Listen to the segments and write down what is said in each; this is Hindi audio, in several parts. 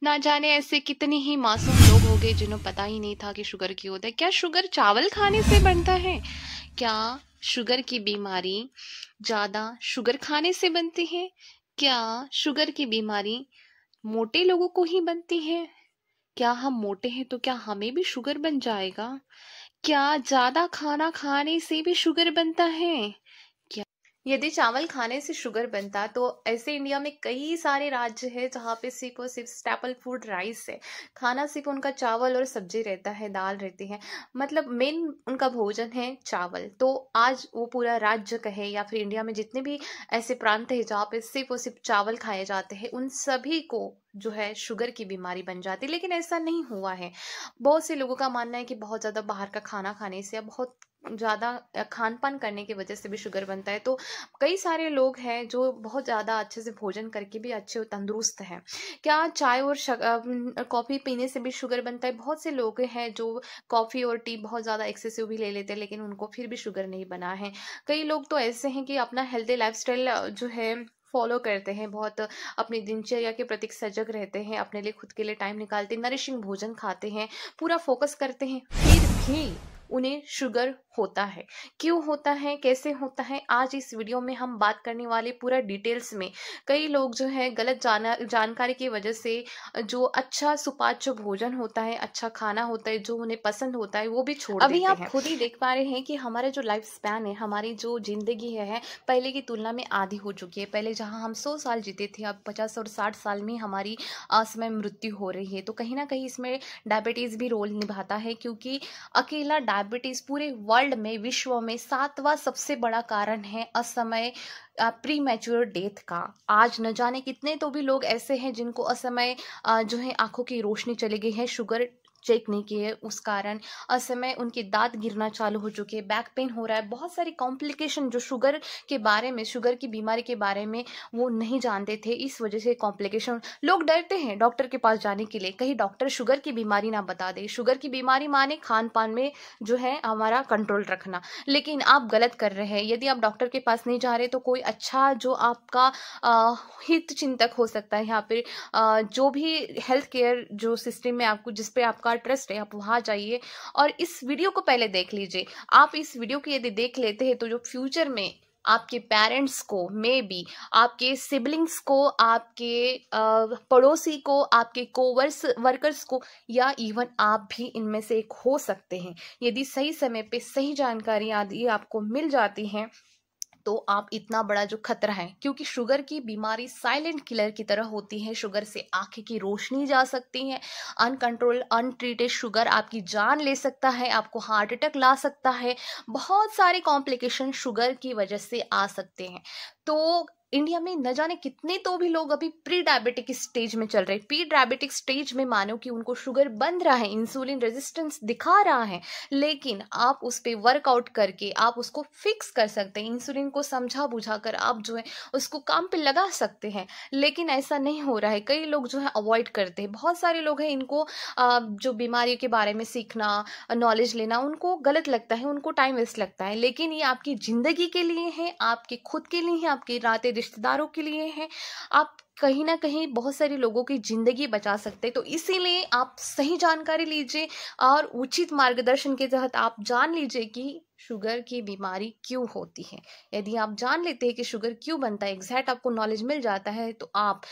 ना जाने ऐसे कितने ही मासूम लोग होंगे जिन्हें पता ही नहीं था कि शुगर क्यों होता है। क्या शुगर चावल खाने से बनता है? क्या शुगर की बीमारी ज्यादा शुगर खाने से बनती है? क्या शुगर की बीमारी मोटे लोगों को ही बनती है? क्या हम मोटे हैं तो क्या हमें भी शुगर बन जाएगा? क्या ज्यादा खाना खाने से भी शुगर बनता है? यदि चावल खाने से शुगर बनता तो ऐसे इंडिया में कई सारे राज्य हैं जहाँ पे सिर्फ और सिर्फ स्टेपल फूड राइस है। खाना सिर्फ उनका चावल और सब्जी रहता है, दाल रहती है, मतलब मेन उनका भोजन है चावल। तो आज वो पूरा राज्य कहे या फिर इंडिया में जितने भी ऐसे प्रांत है जहाँ पे सिर्फ और सिर्फ चावल खाए जाते हैं, उन सभी को जो है शुगर की बीमारी बन जाती है। लेकिन ऐसा नहीं हुआ है। बहुत से लोगों का मानना है कि बहुत ज़्यादा बाहर का खाना खाने से या बहुत ज़्यादा खान पान करने की वजह से भी शुगर बनता है। तो कई सारे लोग हैं जो बहुत ज़्यादा अच्छे से भोजन करके भी अच्छे और तंदुरुस्त हैं। क्या चाय और कॉफ़ी पीने से भी शुगर बनता है? बहुत से लोग हैं जो कॉफ़ी और टी बहुत ज़्यादा एक्सेसिव भी ले लेते हैं, लेकिन उनको फिर भी शुगर नहीं बना है। कई लोग तो ऐसे हैं कि अपना हेल्दी लाइफस्टाइल जो है फॉलो करते हैं, बहुत अपनी दिनचर्या के प्रति सजग रहते हैं, अपने लिए खुद के लिए टाइम निकालते हैं, नरिशिंग भोजन खाते हैं, पूरा फोकस करते हैं, फिर भी उन्हें शुगर होता है। क्यों होता है, कैसे होता है, आज इस वीडियो में हम बात करने वाले पूरा डिटेल्स में। कई लोग जो है गलत जानकारी की वजह से जो अच्छा सुपाच्य भोजन होता है, अच्छा खाना होता है, जो उन्हें पसंद होता है, वो भी छोड़ अभी देते आप हैं। खुद ही देख पा रहे हैं कि हमारा जो लाइफ स्पैन है, हमारी जो जिंदगी है पहले की तुलना में आधी हो चुकी है। पहले जहां हम 100 साल जीते थे, अब 50 और 60 साल में हमारी असमय मृत्यु हो रही है। तो कहीं ना कहीं इसमें डायबिटीज भी रोल निभाता है, क्योंकि अकेला डायबिटीज पूरे वर्ल्ड में, विश्व में 7वां सबसे बड़ा कारण है असमय प्री मैच्योर डेथ का। आज न जाने कितने तो भी लोग ऐसे हैं जिनको असमय जो है आंखों की रोशनी चली गई है, शुगर चेक नहीं किए उस कारण। असमय उनके दांत गिरना चालू हो चुके हैं, बैक पेन हो रहा है, बहुत सारी कॉम्प्लिकेशन जो शुगर के बारे में, शुगर की बीमारी के बारे में वो नहीं जानते थे, इस वजह से कॉम्प्लिकेशन। लोग डरते हैं डॉक्टर के पास जाने के लिए, कहीं डॉक्टर शुगर की बीमारी ना बता दे। शुगर की बीमारी माने खान पान में जो है हमारा कंट्रोल रखना। लेकिन आप गलत कर रहे हैं। यदि आप डॉक्टर के पास नहीं जा रहे तो कोई अच्छा जो आपका हित चिंतक हो सकता है, यहाँ पे जो भी हेल्थ केयर जो सिस्टम में आपको, जिस पे आपका ट्रस्ट है, आप वहाँ जाइए और इस वीडियो को पहले देख लीजिए। आप इस वीडियो को यदि देख लेते हैं तो जो फ्यूचर में आपके पेरेंट्स को, मे बी आपके सिबलिंग्स को, आपके पड़ोसी को, आपके वर्कर्स को, या इवन आप भी इनमें से एक हो सकते हैं। यदि सही समय पे सही जानकारी आदि आपको मिल जाती हैं तो आप इतना बड़ा जो खतरा है, क्योंकि शुगर की बीमारी साइलेंट किलर की तरह होती है। शुगर से आंखें की रोशनी जा सकती है। अनकंट्रोल अनट्रीटेड शुगर आपकी जान ले सकता है, आपको हार्ट अटैक ला सकता है। बहुत सारे कॉम्प्लिकेशन शुगर की वजह से आ सकते हैं। तो इंडिया में न जाने कितने तो भी लोग अभी प्री डायबिटिक स्टेज में चल रहे हैं। प्री डायबिटिक स्टेज में मानो कि उनको शुगर बन रहा है, इंसुलिन रेजिस्टेंस दिखा रहा है, लेकिन आप उस पर वर्कआउट करके आप उसको फिक्स कर सकते हैं। इंसुलिन को समझा बुझा कर आप जो है उसको काम पे लगा सकते हैं। लेकिन ऐसा नहीं हो रहा है। कई लोग जो है अवॉइड करते हैं। बहुत सारे लोग हैं, इनको जो बीमारी के बारे में सीखना, नॉलेज लेना उनको गलत लगता है, उनको टाइम वेस्ट लगता है। लेकिन ये आपकी जिंदगी के लिए है, आपके खुद के लिए है, आपके नाते रिश्तेदारों के लिए है। आप कहीं ना कहीं बहुत सारे लोगों की जिंदगी बचा सकते हैं। तो इसीलिए आप सही जानकारी लीजिए और उचित मार्गदर्शन के तहत आप जान लीजिए कि शुगर की बीमारी क्यों होती है। यदि आप जान लेते हैं कि शुगर क्यों बनता है, एग्जैक्ट आपको नॉलेज मिल जाता है, तो आप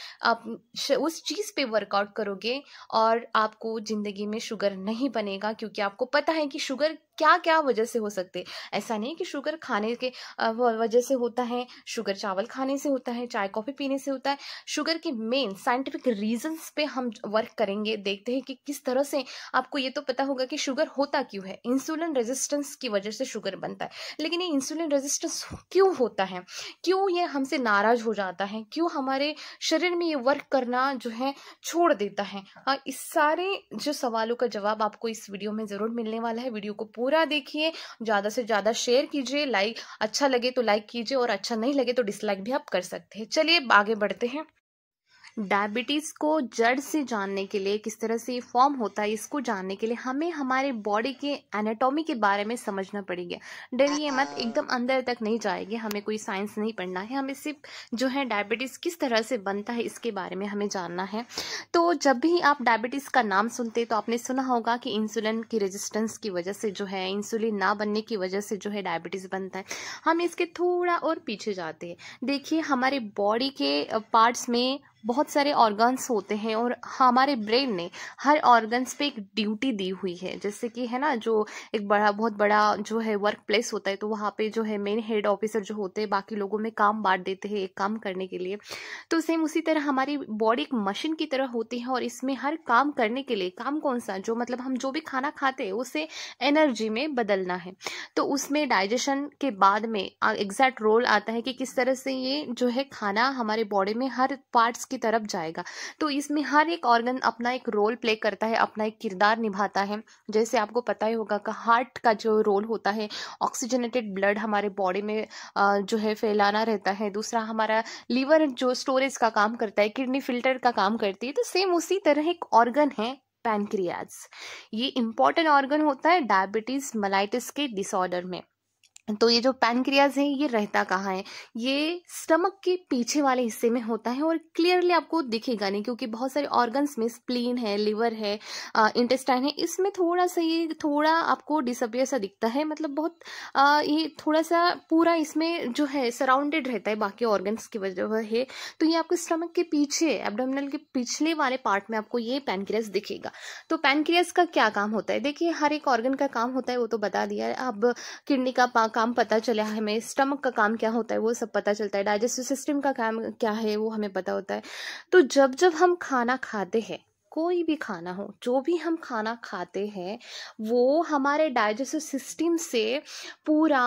उस चीज़ पे वर्कआउट करोगे और आपको ज़िंदगी में शुगर नहीं बनेगा, क्योंकि आपको पता है कि शुगर क्या क्या वजह से हो सकते हैं। ऐसा नहीं कि शुगर खाने के वजह से होता है, शुगर चावल खाने से होता है, चाय कॉफ़ी पीने से होता है। शुगर के मेन साइंटिफिक रीजंस पे हम वर्क करेंगे, देखते हैं कि किस तरह से। आपको ये तो पता होगा कि शुगर होता क्यों है, इंसुलिन रेजिस्टेंस की वजह से शुगर बनता है। लेकिन ये इंसुलिन रेजिस्टेंस क्यों होता है, क्यों ये हमसे नाराज हो जाता है, क्यों हमारे शरीर में ये वर्क करना जो है छोड़ देता है, इस सारे जो सवालों का जवाब आपको इस वीडियो में जरूर मिलने वाला है। वीडियो को पूरा देखिए, ज्यादा से ज्यादा शेयर कीजिए, लाइक अच्छा लगे तो लाइक कीजिए और अच्छा नहीं लगे तो डिसलाइक भी आप कर सकते हैं। चलिए आगे बढ़ते हैं। डायबिटीज़ को जड़ से जानने के लिए, किस तरह से ये फॉर्म होता है, इसको जानने के लिए हमें हमारे बॉडी के एनाटॉमी के बारे में समझना पड़ेगा। डरिए मत, एकदम अंदर तक नहीं जाएंगे, हमें कोई साइंस नहीं पढ़ना है, हमें सिर्फ जो है डायबिटीज़ किस तरह से बनता है इसके बारे में हमें जानना है। तो जब भी आप डायबिटीज़ का नाम सुनते तो आपने सुना होगा कि इंसुलिन की रेजिस्टेंस की वजह से जो है, इंसुलिन ना बनने की वजह से जो है डायबिटीज़ बनता है। हम इसके थोड़ा और पीछे जाते हैं। देखिए, हमारे बॉडी के पार्ट्स में बहुत सारे ऑर्गन्स होते हैं और हमारे ब्रेन ने हर ऑर्गन्स पे एक ड्यूटी दी हुई है। जैसे कि है ना, जो एक बहुत बड़ा जो है वर्क प्लेस होता है, तो वहाँ पे जो है मेन हेड ऑफिसर जो होते हैं बाकी लोगों में काम बांट देते हैं एक काम करने के लिए। तो सेम उसी तरह हमारी बॉडी एक मशीन की तरह होती है और इसमें हर काम करने के लिए, काम कौन सा, जो मतलब हम जो भी खाना खाते हैं उसे एनर्जी में बदलना है। तो उसमें डाइजेशन के बाद में एग्जैक्ट रोल आता है कि किस तरह से ये जो है खाना हमारे बॉडी में हर पार्ट्स की तरफ जाएगा। तो इसमें हर एक ऑर्गन अपना एक रोल प्ले करता है, अपना एक किरदार निभाता है। जैसे आपको पता ही होगा कि हार्ट का जो रोल होता है, ऑक्सीजनेटेड ब्लड हमारे बॉडी में जो है फैलाना रहता है। दूसरा, हमारा लीवर जो स्टोरेज का काम करता है, किडनी फिल्टर का काम करती है। तो सेम उसी तरह एक ऑर्गन है पैनक्रियाज। ये इंपॉर्टेंट ऑर्गन होता है डायबिटीज मेलाइटिस के डिसऑर्डर में। तो ये जो पैनक्रियाज है ये रहता कहाँ है, ये स्टमक के पीछे वाले हिस्से में होता है और क्लियरली आपको दिखेगा नहीं, क्योंकि बहुत सारे ऑर्गन्स में स्प्लीन है, लिवर है, इंटेस्टाइन है, इसमें थोड़ा सा ये थोड़ा आपको डिसअपियर सा दिखता है। मतलब बहुत ये थोड़ा सा पूरा इसमें जो है सराउंडेड रहता है बाकी ऑर्गन्स की वजह है। तो ये आपको स्टमक के पीछे, एब्डोमिनल के पिछले वाले पार्ट में आपको ये पैनक्रियाज दिखेगा। तो पैनक्रियाज का क्या काम होता है, देखिए हर एक ऑर्गन का काम होता है वो तो बता दिया है। अब किडनी का काम पता चला है हमें, स्टमक का काम क्या होता है वो सब पता चलता है, डाइजेस्टिव सिस्टम का काम क्या है वो हमें पता होता है। तो जब जब हम खाना खाते हैं, कोई भी खाना हो, जो भी हम खाना खाते हैं वो हमारे डाइजेस्टिव सिस्टम से पूरा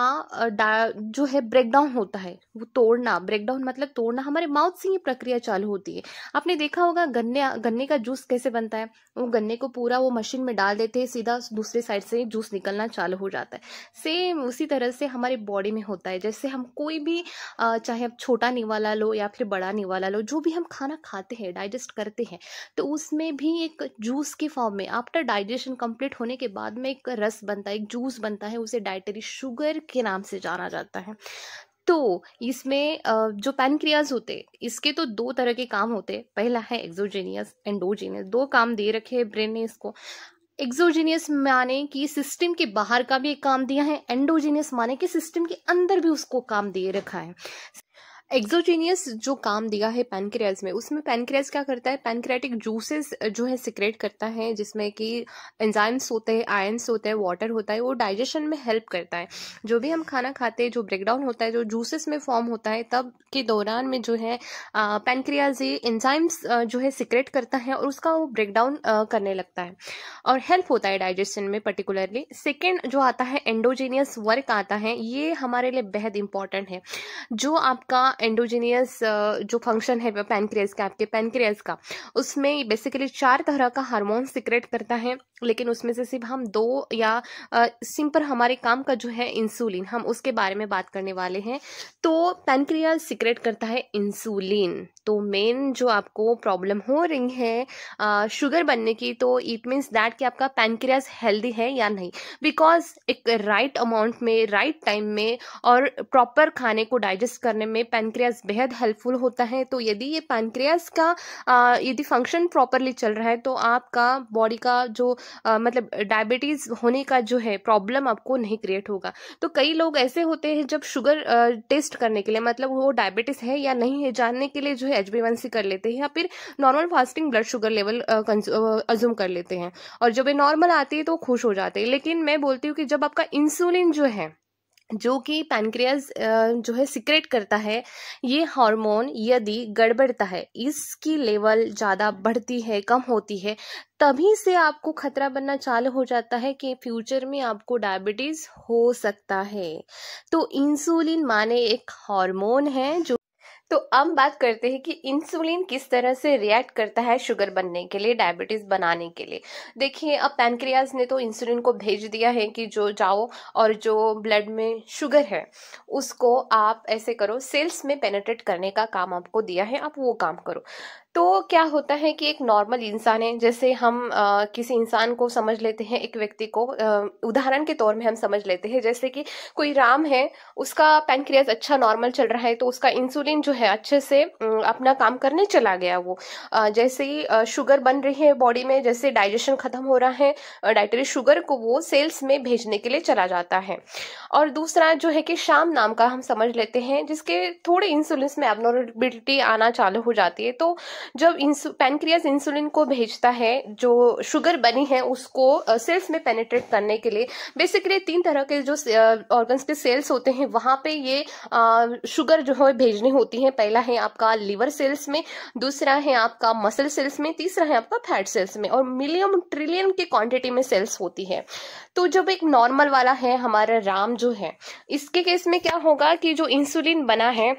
जो है ब्रेकडाउन होता है। वो तोड़ना, ब्रेकडाउन मतलब तोड़ना, हमारे माउथ से ये प्रक्रिया चालू होती है। आपने देखा होगा गन्ने का जूस कैसे बनता है, वो गन्ने को पूरा वो मशीन में डाल देते हैं, सीधा दूसरे साइड से जूस निकलना चालू हो जाता है। सेम उसी तरह से हमारे बॉडी में होता है। जैसे हम कोई भी चाहे आप छोटा निवाला लो या फिर बड़ा निवाला लो, जो भी हम खाना खाते हैं, डाइजेस्ट करते हैं, तो उसमें भी एक जूस के फॉर्म में आफ्टर डाइजेशन कंप्लीट होने के बाद में एक रस बनता है, एक जूस बनता है, उसे डाइटरी शुगर के नाम से जाना जाता है। तो इसमें जो पैनक्रियाज होते हैं, इसके तो दो तरह के काम होते हैं। पहला है एक्सोजेनियस, एंडोजेनियस। दो काम दे रखे हैं ब्रेन ने इसको। एक्सोजीनियस माने कि सिस्टम के बाहर का भी एक काम दिया है, एंडोजीनियस माने कि सिस्टम के अंदर भी उसको काम दे रखा है। एक्सोजीनियस जो काम दिया है पैनक्रियाज में, उसमें पैनक्रियाज क्या करता है, पैनक्रियाटिक जूसेस जो है सिक्रेट करता है, जिसमें कि एंजाइम्स होते हैं, आयंस होते हैं, वाटर होता है, वो डाइजेशन में हेल्प करता है। जो भी हम खाना खाते हैं, जो ब्रेकडाउन होता है, जो जूसेस में फॉर्म होता है, तब के दौरान में जो है पैनक्रियाज ये एंजाइम्स जो है सिक्रेट करता है और उसका वो ब्रेकडाउन करने लगता है और हेल्प होता है डाइजेशन में पर्टिकुलरली। सेकेंड जो आता है एंडोजीनियस वर्क आता है, ये हमारे लिए बेहद इंपॉर्टेंट है। जो आपका एंडोजीनियस जो फंक्शन है पैनक्रियाज का, आपके पैनक्रियाज का, उसमें बेसिकली 4 तरह का हार्मोन सिक्रेट करता है, लेकिन उसमें से सिर्फ हम 2 या सिंपल हमारे काम का जो है इंसुलिन, हम उसके बारे में बात करने वाले हैं। तो पैनक्रियाज सिक्रेट करता है इंसुलिन। तो मेन जो आपको प्रॉब्लम हो रही है शुगर बनने की, तो इट मीन्स दैट कि आपका पैनक्रियाज हेल्दी है या नहीं, बिकॉज एक राइट अमाउंट में, राइट टाइम में और प्रॉपर खाने को डाइजेस्ट करने में पैनक्रियाज बेहद हेल्पफुल होता है। तो यदि ये पैनक्रियाज का यदि फंक्शन प्रॉपरली चल रहा है तो आपका बॉडी का जो मतलब डायबिटीज होने का जो है प्रॉब्लम आपको नहीं क्रिएट होगा। तो कई लोग ऐसे होते हैं जब शुगर टेस्ट करने के लिए, मतलब वो डायबिटीज है या नहीं है जानने के लिए, जो है HbA1c कर लेते हैं या फिर normal fasting blood sugar level assume कर लेते हैं, और जब ये नॉर्मल आती है तो खुश हो जाते हैं। लेकिन मैं बोलती हूँ कि जब आपका इंसुलिन जो है, जो कि पैनक्रियाज जो है सिक्रेट करता है, ये हार्मोन यदि गड़बड़ता है, इसकी लेवल ज़्यादा बढ़ती है, कम होती है, तभी से आपको खतरा बनना चालू हो जाता है कि फ्यूचर में आपको डायबिटीज हो सकता है। तो इंसुलिन माने एक हार्मोन है जो। तो अब बात करते हैं कि इंसुलिन किस तरह से रिएक्ट करता है शुगर बनने के लिए, डायबिटीज बनाने के लिए। देखिए, अब पैनक्रियाज ने तो इंसुलिन को भेज दिया है कि जो जाओ और जो ब्लड में शुगर है उसको आप ऐसे करो, सेल्स में पेनिट्रेट करने का काम आपको दिया है, आप वो काम करो। तो क्या होता है कि एक नॉर्मल इंसान है, जैसे हम किसी इंसान को समझ लेते हैं, एक व्यक्ति को उदाहरण के तौर में हम समझ लेते हैं, जैसे कि कोई राम है, उसका पैनक्रियास अच्छा नॉर्मल चल रहा है, तो उसका इंसुलिन जो है अच्छे से अपना काम करने चला गया। वो जैसे ही शुगर बन रही है बॉडी में, जैसे डाइजेशन खत्म हो रहा है, डाइटरी शुगर को वो सेल्स में भेजने के लिए चला जाता है। और दूसरा जो है कि शाम नाम का हम समझ लेते हैं, जिसके थोड़े इंसुलिन में एबनॉर्मलिटी आना चालू हो जाती है। तो जब पैनक्रियास इंसुलिन को भेजता है, जो शुगर बनी है उसको सेल्स में पेनिट्रेट करने के लिए, बेसिकली 3 तरह के जो ऑर्गन्स के सेल्स होते हैं वहां पे ये शुगर जो है भेजनी होती है। पहला है आपका लिवर सेल्स में, दूसरा है आपका मसल सेल्स में, तीसरा है आपका फैट सेल्स में, और मिलियन ट्रिलियन की क्वांटिटी में सेल्स होती है। तो जब एक नॉर्मल वाला है हमारा राम जो है, इसके केस में क्या होगा कि जो इंसुलिन बना है,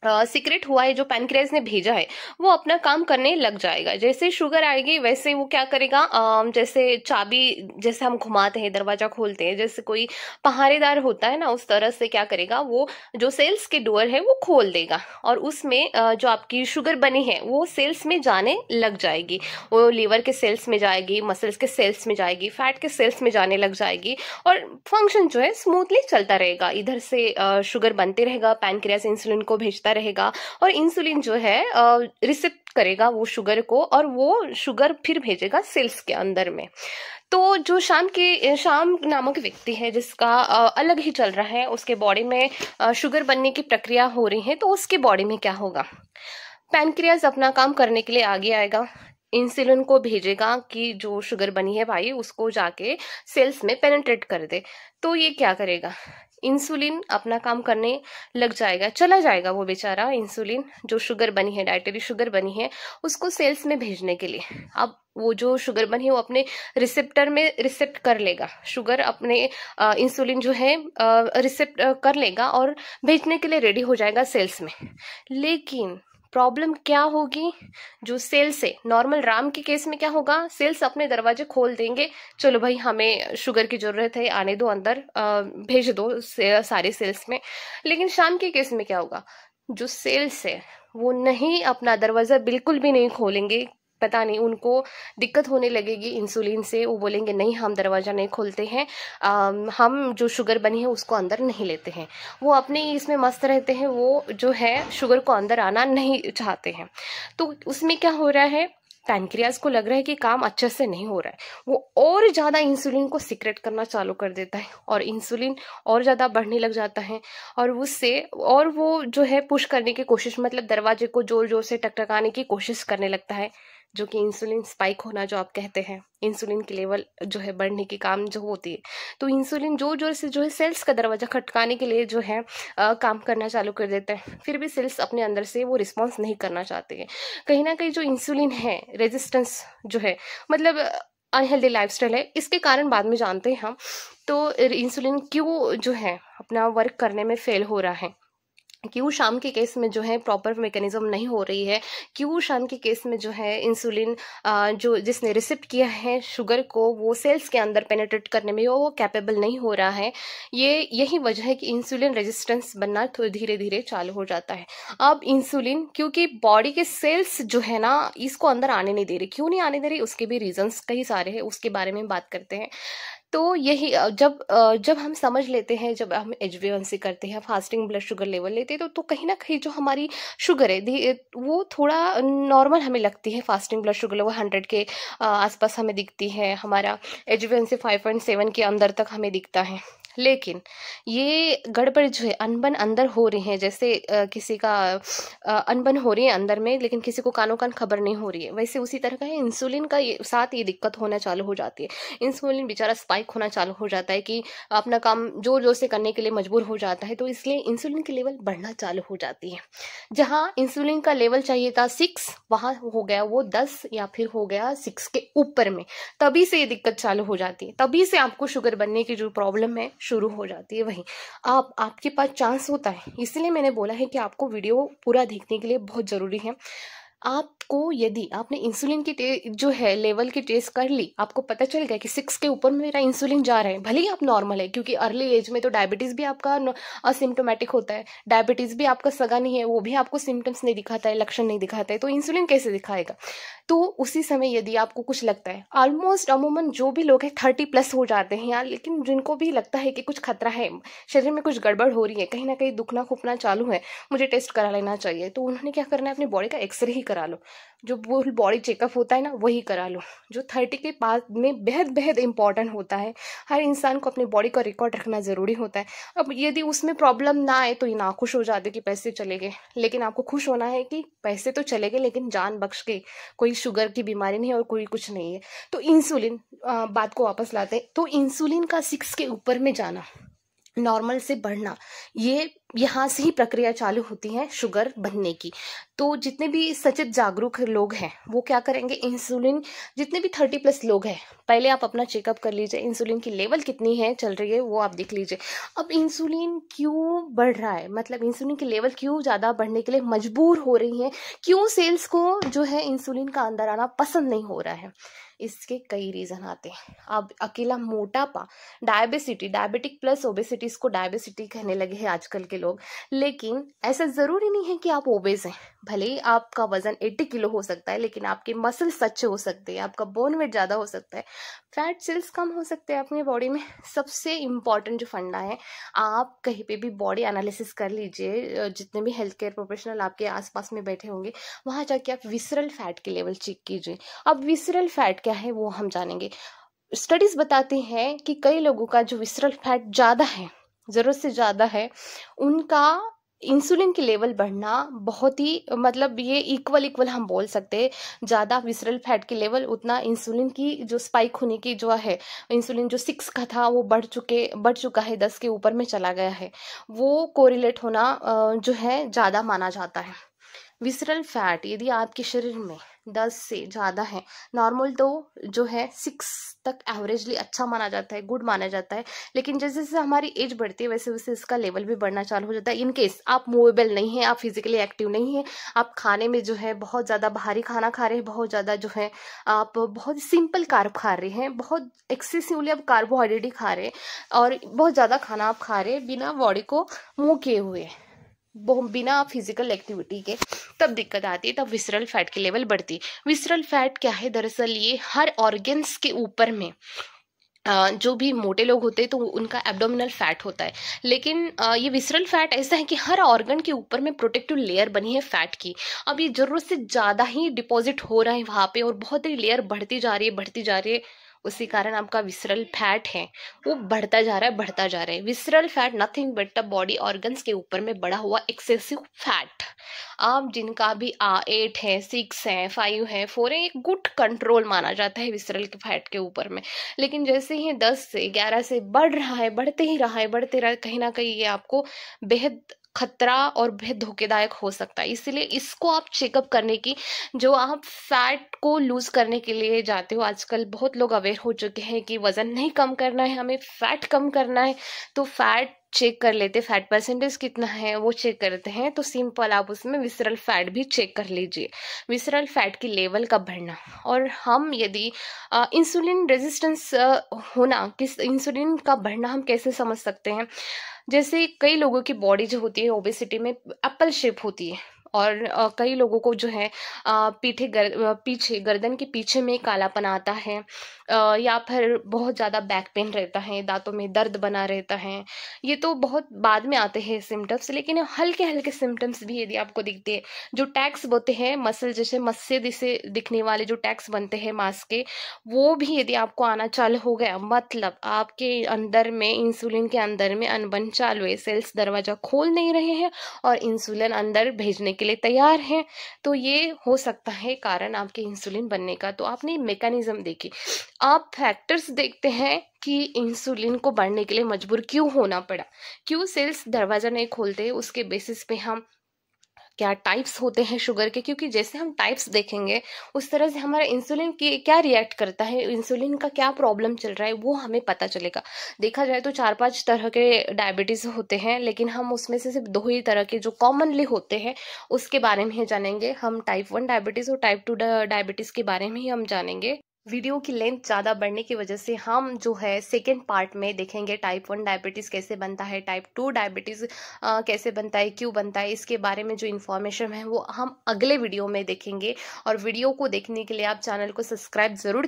सीक्रेट हुआ है, जो पैनक्रियास ने भेजा है, वो अपना काम करने लग जाएगा। जैसे शुगर आएगी वैसे वो क्या करेगा, जैसे चाबी जैसे हम घुमाते हैं दरवाजा खोलते हैं, जैसे कोई पहरेदार होता है ना, उस तरह से क्या करेगा, वो जो सेल्स के डोर है वो खोल देगा, और उसमें जो आपकी शुगर बनी है वो सेल्स में जाने लग जाएगी। वो लिवर के सेल्स में जाएगी, मसल्स के सेल्स में जाएगी, फैट के सेल्स में जाने लग जाएगी, और फंक्शन जो है स्मूथली चलता रहेगा। इधर से शुगर बनते रहेगा, पैनक्रियास इंसुलिन को भेजता रहेगा, और इंसुलिन जो है रिसेप्ट करेगा वो शुगर को, और वो शुगर फिर भेजेगा सेल्स के अंदर में। तो जो शाम नामक व्यक्ति है, जिसका अलग ही चल रहा है, उसके बॉडी में शुगर बनने की प्रक्रिया हो रही है, तो उसके बॉडी में क्या होगा, पैनक्रियास अपना काम करने के लिए आगे आएगा, इंसुलिन को भेजेगा कि जो शुगर बनी है भाई उसको जाके सेल्स में पेनिट्रेट कर दे। तो ये क्या करेगा, इंसुलिन अपना काम करने लग जाएगा, चला जाएगा वो बेचारा इंसुलिन, जो शुगर बनी है, डाइटरी शुगर बनी है, उसको सेल्स में भेजने के लिए। अब वो जो शुगर बनी है वो अपने रिसेप्टर में रिसेप्ट कर लेगा, शुगर अपने इंसुलिन जो है रिसेप्ट कर लेगा और भेजने के लिए रेडी हो जाएगा सेल्स में। लेकिन प्रॉब्लम क्या होगी, जो सेल्स है, नॉर्मल राम के केस में क्या होगा, सेल्स अपने दरवाजे खोल देंगे, चलो भाई हमें शुगर की जरूरत है, आने दो अंदर, भेज दो सारे सेल्स में। लेकिन शाम के केस में क्या होगा, जो सेल्स है वो नहीं, अपना दरवाजा बिल्कुल भी नहीं खोलेंगे, पता नहीं उनको दिक्कत होने लगेगी इंसुलिन से, वो बोलेंगे नहीं हम दरवाजा नहीं खोलते हैं, हम जो शुगर बनी है उसको अंदर नहीं लेते हैं, वो अपने इसमें मस्त रहते हैं, वो जो है शुगर को अंदर आना नहीं चाहते हैं। तो उसमें क्या हो रहा है, पैनक्रियास को लग रहा है कि काम अच्छे से नहीं हो रहा है, वो और ज्यादा इंसुलिन को सीक्रेट करना चालू कर देता है, और इंसुलिन और ज्यादा बढ़ने लग जाता है, और उससे और वो जो है पुश करने की कोशिश, मतलब दरवाजे को जोर जोर से टकटकाने की कोशिश करने लगता है, जो कि इंसुलिन स्पाइक होना जो आप कहते हैं, इंसुलिन की लेवल जो है बढ़ने की काम जो होती है। तो इंसुलिन जोर जोर से जो है सेल्स का दरवाजा खटकाने के लिए जो है काम करना चालू कर देता है, फिर भी सेल्स अपने अंदर से वो रिस्पॉन्स नहीं करना चाहते हैं। कहीं ना कहीं जो इंसुलिन है, रेजिस्टेंस जो है, मतलब अनहेल्दी लाइफस्टाइल है, इसके कारण बाद में जानते हैं हम। तो इंसुलिन क्यों जो है अपना वर्क करने में फेल हो रहा है, क्यों शाम के केस में जो है प्रॉपर मैकेनिज्म नहीं हो रही है, क्यों शाम के केस में जो है इंसुलिन जो जिसने रिसेप्ट किया है शुगर को, वो सेल्स के अंदर पेनिट्रेट करने में वो कैपेबल नहीं हो रहा है। यही वजह है कि इंसुलिन रेजिस्टेंस बनना तो धीरे धीरे चालू हो जाता है। अब इंसुलिन, क्योंकि बॉडी के सेल्स जो है ना इसको अंदर आने नहीं दे रही, क्यों नहीं आने दे रही, उसके भी रीजंस कई सारे हैं, उसके बारे में बात करते हैं। तो यही जब हम समझ लेते हैं, जब हम HbA1c करते हैं, फास्टिंग ब्लड शुगर लेवल लेते हैं, तो कहीं ना कहीं जो हमारी शुगर है वो थोड़ा नॉर्मल हमें लगती है। फास्टिंग ब्लड शुगर लेवल 100 के आसपास हमें दिखती है, हमारा HbA1c 5.7 के अंदर तक हमें दिखता है। लेकिन ये गड़बड़ जो है, अनबन अंदर हो रही है, जैसे किसी का अनबन हो रही है अंदर में, लेकिन किसी को कानों कान खबर नहीं हो रही है, वैसे उसी तरह का है इंसुलिन का साथ ये दिक्कत होना चालू हो जाती है। इंसुलिन बेचारा स्पाइक होना चालू हो जाता है कि अपना काम जोर जोर से करने के लिए मजबूर हो जाता है, तो इसलिए इंसुलिन की लेवल बढ़ना चालू हो जाती है। जहाँ इंसुलिन का लेवल चाहिए था 6, वहां हो गया वो 10 या फिर हो गया 6 के ऊपर में, तभी से ये दिक्कत चालू हो जाती है, तभी से आपको शुगर बनने की जो प्रॉब्लम है शुरू हो जाती है। वही आपके पास चांस होता है, इसलिए मैंने बोला है कि आपको वीडियो पूरा देखने के लिए बहुत जरूरी है। आप आपको यदि आपने इंसुलिन की जो है लेवल की टेस्ट कर ली, आपको पता चल गया कि 6 के ऊपर मेरा इंसुलिन जा रहा है, भले ही आप नॉर्मल है, क्योंकि अर्ली एज में तो डायबिटीज़ भी आपका असिम्टोमेटिक होता है, डायबिटीज़ भी आपका सगा नहीं है, वो भी आपको सिम्टम्स नहीं दिखाता है, लक्षण नहीं दिखाता है, तो इंसुलिन कैसे दिखाएगा। तो उसी समय यदि आपको कुछ लगता है, ऑलमोस्ट अमूमन जो भी लोग हैं 30+ हो जाते हैं यार, लेकिन जिनको भी लगता है कि कुछ खतरा है, शरीर में कुछ गड़बड़ हो रही है, कहीं ना कहीं दुखना खुपना चालू है, मुझे टेस्ट करा लेना चाहिए, तो उन्होंने क्या करना है, अपनी बॉडी का एक्सरे ही करा लो, जो वो बॉडी चेकअप होता है ना वही करा लो, जो 30 के बाद में बेहद बेहद इंपॉर्टेंट होता है। हर इंसान को अपनी बॉडी का रिकॉर्ड रखना ज़रूरी होता है। अब यदि उसमें प्रॉब्लम ना आए तो ये नाखुश हो जाते कि पैसे चले गए, लेकिन आपको खुश होना है कि पैसे तो चले गए लेकिन जान बख्श गई, कोई शुगर की बीमारी नहीं है और कोई कुछ नहीं है। तो इंसुलिन, बात को वापस लाते हैं, तो इंसुलिन का 6 के ऊपर में जाना, नॉर्मल से बढ़ना, ये यहाँ से ही प्रक्रिया चालू होती है शुगर बनने की। तो जितने भी सचेत जागरूक लोग हैं वो क्या करेंगे, इंसुलिन, जितने भी 30+ लोग हैं, पहले आप अपना चेकअप कर लीजिए, इंसुलिन की लेवल कितनी है चल रही है वो आप देख लीजिए। अब इंसुलिन क्यों बढ़ रहा है, मतलब इंसुलिन की लेवल क्यों ज़्यादा बढ़ने के लिए मजबूर हो रही है, क्यों सेल्स को जो है इंसुलिन का अंदर आना पसंद नहीं हो रहा है, इसके कई रीज़न आते हैं। अब अकेला मोटापा, डायबिटिक प्लस ओबेसिटी, इसको डायबिसिटी कहने लगे हैं आजकल के लोग, लेकिन ऐसा ज़रूरी नहीं है कि आप ओबेस हैं। भले ही आपका वजन 80 किलो हो सकता है, लेकिन आपके मसल्स अच्छे हो सकते हैं, आपका बोन वेट ज़्यादा हो सकता है, फैट सेल्स कम हो सकते हैं अपनी बॉडी में। सबसे इम्पॉर्टेंट जो फंडा है, आप कहीं पे भी बॉडी एनालिसिस कर लीजिए, जितने भी हेल्थ केयर प्रोफेशनल आपके आसपास में बैठे होंगे, वहाँ जाके आप विसरल फैट की लेवल चेक कीजिए। अब विसरल फैट क्या है वो हम जानेंगे। स्टडीज बताती हैं कि कई लोगों का जो विसरल फैट ज़्यादा है, ज़रूरत से ज़्यादा है, उनका इंसुलिन की लेवल बढ़ना बहुत ही, मतलब ये इक्वल हम बोल सकते हैं, ज़्यादा विसरल फैट की लेवल उतना इंसुलिन की जो स्पाइक होने की जो है, इंसुलिन जो 6 का था वो बढ़ चुका है, 10 के ऊपर में चला गया है, वो कोरिलेट होना जो है ज़्यादा माना जाता है। विसरल फैट यदि आपके शरीर में 10 से ज़्यादा है, नॉर्मल तो जो है 6 तक एवरेजली अच्छा माना जाता है, गुड माना जाता है, लेकिन जैसे जैसे हमारी एज बढ़ती है वैसे वैसे इसका लेवल भी बढ़ना चालू हो जाता है। इन केस आप मूवेबल नहीं है, आप फिजिकली एक्टिव नहीं है, आप खाने में जो है बहुत ज़्यादा भारी खाना खा रहे हैं, बहुत ज़्यादा जो है आप बहुत सिंपल कार्ब खा रहे हैं, बहुत एक्सेसिवली आप कार्बोहाइड्रेट ही खा रहे हैं, और बहुत ज़्यादा खाना आप खा रहे हैं बिना बॉडी को मूव किए हुए, बिना फिजिकल एक्टिविटी के, तब दिक्कत आती है, तब विसरल फैट की लेवल बढ़ती है। विसरल फैट क्या है, दरअसल ये हर ऑर्गन्स के ऊपर में जो भी मोटे लोग होते हैं तो उनका एब्डोमिनल फैट होता है, लेकिन ये विसरल फैट ऐसा है कि हर ऑर्गन के ऊपर में प्रोटेक्टिव लेयर बनी है फैट की। अब ये जरूरत से ज़्यादा ही डिपॉजिट हो रहा है वहाँ पे, और बहुत ही लेयर बढ़ती जा रही है, उसी कारण आपका विसरल फैट है वो बढ़ता जा रहा है। Visceral fat nothing but the body organs के ऊपर में बढ़ा हुआ एक्सेसिव फैट। आप जिनका भी 8 है, 6 है, 5 है, 4 है, एक गुड कंट्रोल माना जाता है विसरल के फैट के ऊपर में, लेकिन जैसे ही 10 से 11 से बढ़ रहा है, बढ़ते ही रहा है, कहीं ना कहीं ये आपको बेहद खतरा और बेहद धोखेदायक हो सकता है। इसलिए इसको आप चेकअप करने की, जो आप फैट को लूज करने के लिए जाते हो, आजकल बहुत लोग अवेयर हो चुके हैं कि वजन नहीं कम करना है, हमें फैट कम करना है, तो फैट चेक कर लेते, फैट परसेंटेज कितना है वो चेक करते हैं, तो सिंपल आप उसमें विसरल फैट भी चेक कर लीजिए, विसरल फैट की लेवल का बढ़ना। और हम यदि इंसुलिन रेजिस्टेंस होना, किस इंसुलिन का बढ़ना हम कैसे समझ सकते हैं, जैसे कई लोगों की बॉडी जो होती है ओबेसिटी में एप्पल शेप होती है, और कई लोगों को जो है पीछे गर्दन के पीछे में कालापन आता है, या फिर बहुत ज़्यादा बैक पेन रहता है, दांतों में दर्द बना रहता है। ये तो बहुत बाद में आते हैं सिम्टम्स, लेकिन हल्के हल्के सिम्टम्स भी यदि आपको दिखते हैं, जो टैग्स बनते हैं मसल, जैसे मस्से जैसे दिखने वाले जो टैग्स बनते हैं मांस के, वो भी यदि आपको आना चालू हो गया, मतलब आपके अंदर में, इंसुलिन के अंदर में अनबन चालू है, सेल्स दरवाजा खोल नहीं रहे हैं और इंसुलिन अंदर भेजने के लिए तैयार हैं, तो ये हो सकता है कारण आपके इंसुलिन बनने का। तो आपने मैकेनिज्म देखी, आप फैक्टर्स देखते हैं कि इंसुलिन को बढ़ने के लिए मजबूर क्यों होना पड़ा, क्यों सेल्स दरवाजा नहीं खोलते, उसके बेसिस पे हम क्या टाइप्स होते हैं शुगर के, क्योंकि जैसे हम टाइप्स देखेंगे उस तरह से हमारा इंसुलिन की क्या रिएक्ट करता है, इंसुलिन का क्या प्रॉब्लम चल रहा है वो हमें पता चलेगा। देखा जाए तो 4-5 तरह के डायबिटीज़ होते हैं, लेकिन हम उसमें से सिर्फ 2 ही तरह के जो कॉमनली होते हैं उसके बारे में ही जानेंगे। हम टाइप 1 डायबिटीज़ और टाइप 2 डायबिटीज़ के बारे में ही हम जानेंगे। वीडियो की लेंथ ज़्यादा बढ़ने की वजह से हम जो है सेकेंड पार्ट में देखेंगे टाइप 1 डायबिटीज़ कैसे बनता है, टाइप 2 डायबिटीज़ कैसे बनता है, क्यों बनता है, इसके बारे में जो इन्फॉर्मेशन है वो हम अगले वीडियो में देखेंगे। और वीडियो को देखने के लिए आप चैनल को सब्सक्राइब ज़रूर